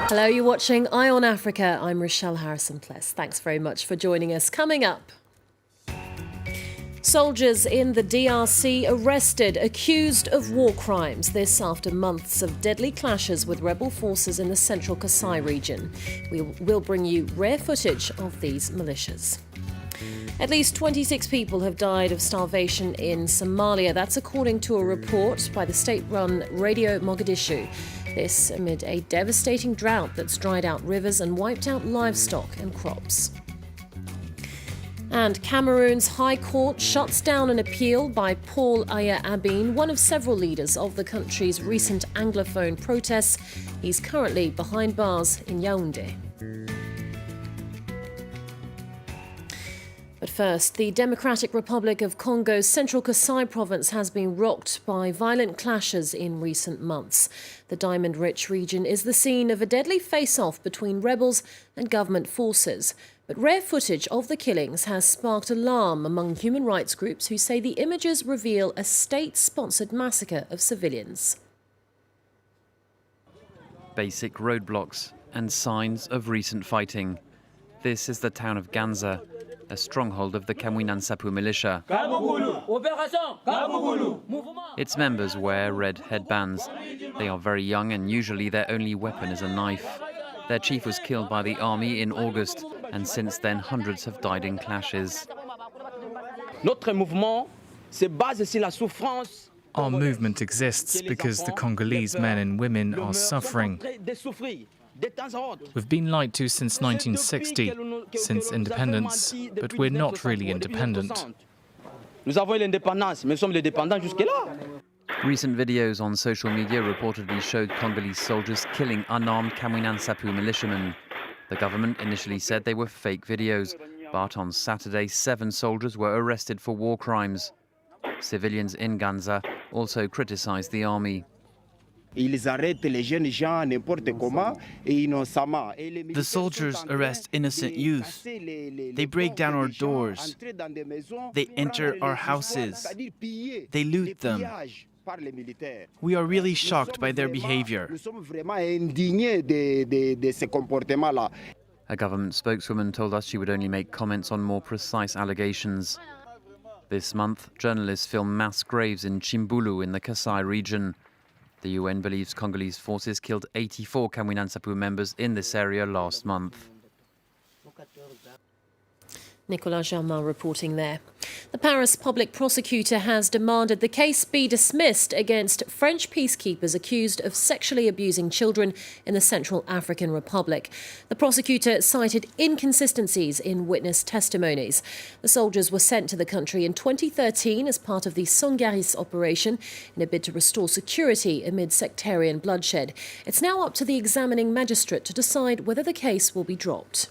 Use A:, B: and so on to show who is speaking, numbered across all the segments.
A: Hello, you're watching Eye on Africa. I'm Rochelle Harrison-Pless. Thanks very much for joining us. Coming up, soldiers in the DRC arrested, accused of war crimes. This after months of deadly clashes with rebel forces in the central Kasaï region. We will bring you rare footage of these militias. At least 26 people have died of starvation in Somalia. That's according to a report by the state-run Radio Mogadishu. This amid a devastating drought that's dried out rivers and wiped out livestock and crops. And Cameroon's High Court shuts down an appeal by Paul Aya Abin, one of several leaders of the country's recent Anglophone protests. He's currently behind bars in Yaoundé. But first, the Democratic Republic of Congo's central Kasaï province has been rocked by violent clashes in recent months. The diamond-rich region is the scene of a deadly face-off between rebels and government forces. But rare footage of the killings has sparked alarm among human rights groups who say the images reveal a state-sponsored massacre of civilians.
B: Basic roadblocks and signs of recent fighting. This is the town of Ganza, a stronghold of the Kamwinansapu militia. Its members wear red headbands. They are very young and usually their only weapon is a knife. Their chief was killed by the army in August, and since then hundreds have died in clashes.
C: Our movement exists because the Congolese men and women are suffering. We've been lied to since 1960, since independence, but we're not really independent.
B: Recent videos on social media reportedly showed Congolese soldiers killing unarmed Kamwinansapu militiamen. The government initially said they were fake videos, but on Saturday 7 soldiers were arrested for war crimes. Civilians in Ganza also criticized the army.
D: The
E: soldiers arrest innocent youth. They break down our doors. They enter our houses. They loot them. We are really shocked by their behavior.
B: A government spokeswoman told us she would only make comments on more precise allegations. This month, journalists filmed mass graves in Chimbulu in the Kasaï region. The UN believes Congolese forces killed 84 Kamwinansapu members in this area last month.
A: Nicolas Germain reporting there. The Paris public prosecutor has demanded the case be dismissed against French peacekeepers accused of sexually abusing children in the Central African Republic. The prosecutor cited inconsistencies in witness testimonies. The soldiers were sent to the country in 2013 as part of the Sangaris operation in a bid to restore security amid sectarian bloodshed. It's now up to the examining magistrate to decide whether the case will be dropped.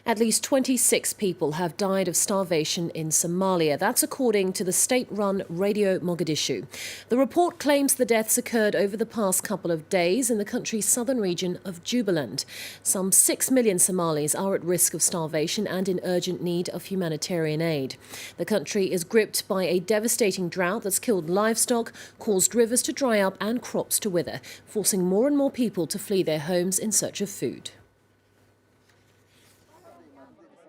A: At least 26 people have died of starvation in Somalia. That's according to the state-run Radio Mogadishu. The report claims the deaths occurred over the past couple of days in the country's southern region of Jubaland. Some 6 million Somalis are at risk of starvation and in urgent need of humanitarian aid. The country is gripped by a devastating drought that's killed livestock, caused rivers to dry up and crops to wither, forcing more and more people to flee their homes in search of food.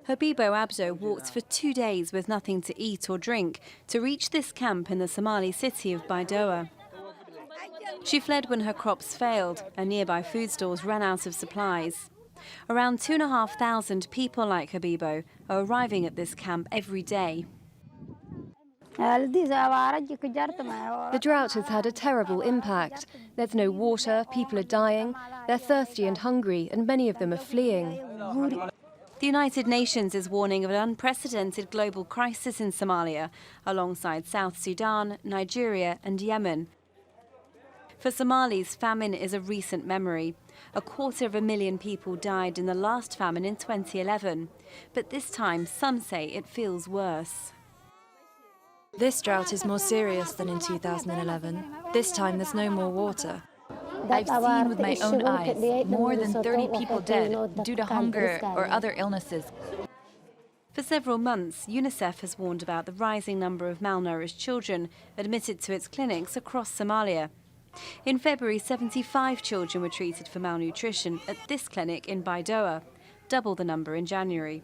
F: Habibo Abdo walked for 2 days with nothing to eat or drink to reach this camp in the Somali city of Baidoa. She fled when her crops failed and nearby food stores ran out of supplies. Around 2,500 people like Habibo are arriving at this camp every day.
G: The drought has had a terrible impact. There's no water, people are dying, they're thirsty and hungry, and many of them are fleeing.
F: The United Nations is warning of an unprecedented global crisis in Somalia, alongside South Sudan, Nigeria and Yemen. For Somalis, famine is a recent memory. 250,000 people died in the last famine in 2011. But this time, some say it feels worse.
G: This drought is more serious than in 2011. This time there's no more water.
H: I've seen with my own eyes more than 30 people dead due to hunger or other illnesses.
F: For several months, UNICEF has warned about the rising number of malnourished children admitted to its clinics across Somalia. In February, 75 children were treated for malnutrition at this clinic in Baidoa, double the number in January.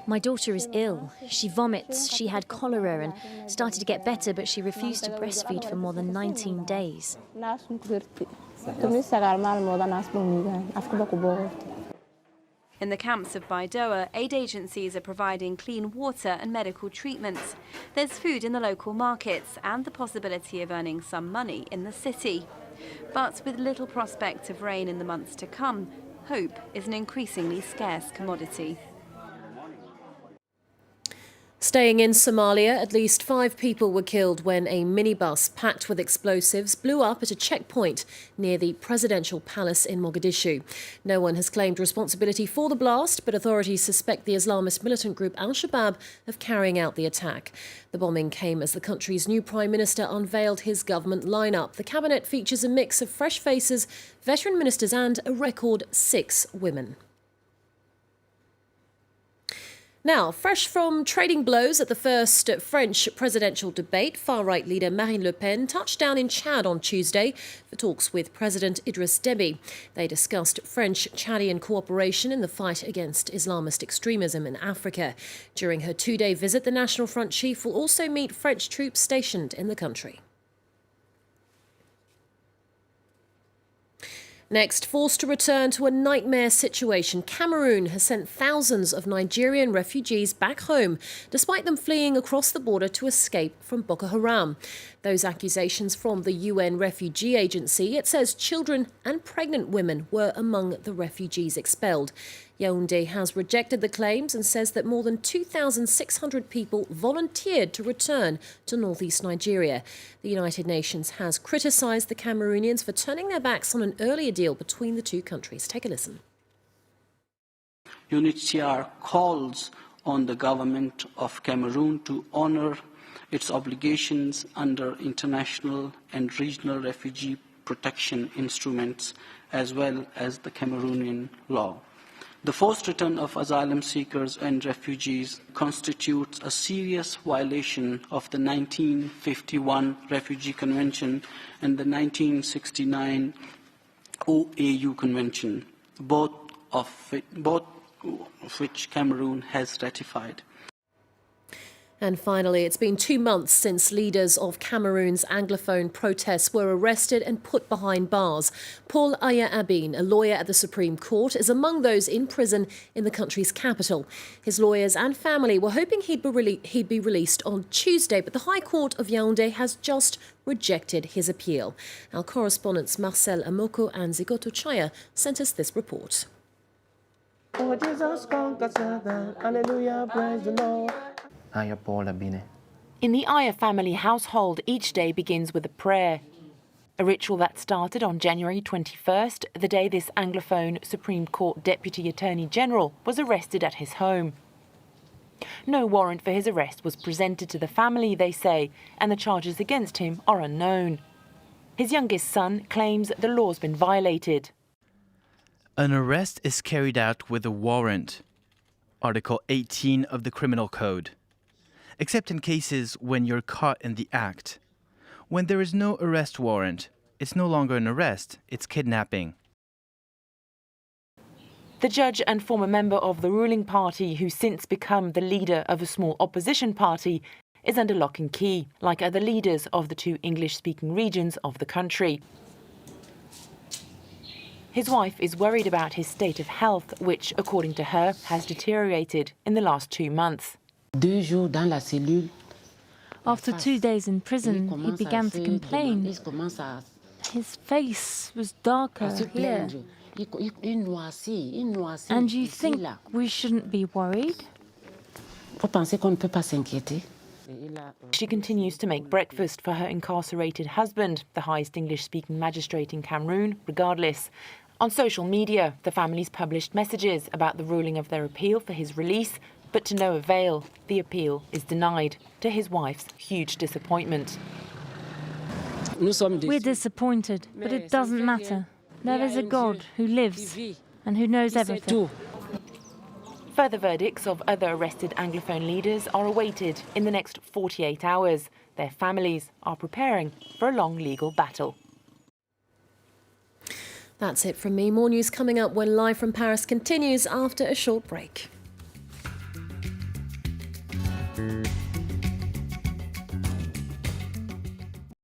D: My daughter is ill. She vomits, she had cholera and started to get better, but she refused to breastfeed for more than 19 days.
F: In the camps of Baidoa, aid agencies are providing clean water and medical treatments. There's food in the local markets and the possibility of earning some money in the city. But with little prospect of rain in the months to come, hope is an increasingly scarce commodity.
A: Staying in Somalia, at least 5 people were killed when a minibus packed with explosives blew up at a checkpoint near the presidential palace in Mogadishu. No one has claimed responsibility for the blast, but authorities suspect the Islamist militant group Al-Shabaab of carrying out the attack. The bombing came as the country's new prime minister unveiled his government lineup. The cabinet features a mix of fresh faces, veteran ministers and a record 6 women. Now, fresh from trading blows at the first French presidential debate, far-right leader Marine Le Pen touched down in Chad on Tuesday for talks with President Idriss Déby. They discussed French-Chadian cooperation in the fight against Islamist extremism in Africa. During her 2-day visit, the National Front chief will also meet French troops stationed in the country. Next, forced to return to a nightmare situation, Cameroon has sent thousands of Nigerian refugees back home, despite them fleeing across the border to escape from Boko Haram. Those accusations from the UN Refugee Agency, it says children and pregnant women were among the refugees expelled. Yaoundé has rejected the claims and says that more than 2,600 people volunteered to return to northeast Nigeria. The United Nations has criticised the Cameroonians for turning their backs on an earlier deal between the two countries. Take a listen.
I: UNHCR calls on the government of Cameroon to honour its obligations under international and regional refugee protection instruments as well as the Cameroonian law. The forced return of asylum seekers and refugees constitutes a serious violation of the 1951 Refugee Convention and the 1969 OAU Convention, both of which Cameroon has ratified.
A: And finally, it's been 2 months since leaders of Cameroon's Anglophone protests were arrested and put behind bars. Paul Aya Abin, a lawyer at the Supreme Court, is among those in prison in the country's capital. His lawyers and family were hoping he'd be released on Tuesday, but the High Court of Yaoundé has just rejected his appeal. Our correspondents Marcel Amoko and Zigoto Chaya sent us this report.
J: In the Aya family household, each day begins with a prayer. A ritual that started on January 21st, the day this Anglophone Supreme Court Deputy Attorney General was arrested at his home. No warrant for his arrest was presented to the family, they say, and the charges against him are unknown. His youngest son claims the law's been violated.
E: An arrest is carried out with a warrant. Article 18 of the Criminal Code. Except in cases when you're caught in the act. When there is no arrest warrant, it's no longer an arrest, it's kidnapping.
J: The judge and former member of the ruling party, who's since become the leader of a small opposition party, is under lock and key, like other leaders of the 2 English-speaking regions of the country. His wife is worried about his state of health, which, according to her, has deteriorated in the last 2 months.
K: After 2 days in prison, he began to complain. His face was darker here. And you think we shouldn't be worried?
J: She continues to make breakfast for her incarcerated husband, the highest English-speaking magistrate in Cameroon, regardless. On social media, the families published messages about the ruling of their appeal for his release, but to no avail. The appeal is denied, to his wife's huge disappointment.
K: We're disappointed, but it doesn't matter. There is a God who lives and who knows everything.
J: Further verdicts of other arrested Anglophone leaders are awaited in the next 48 hours. Their families are preparing for a long legal battle.
A: That's it from me. More news coming up when Live from Paris continues after a short break.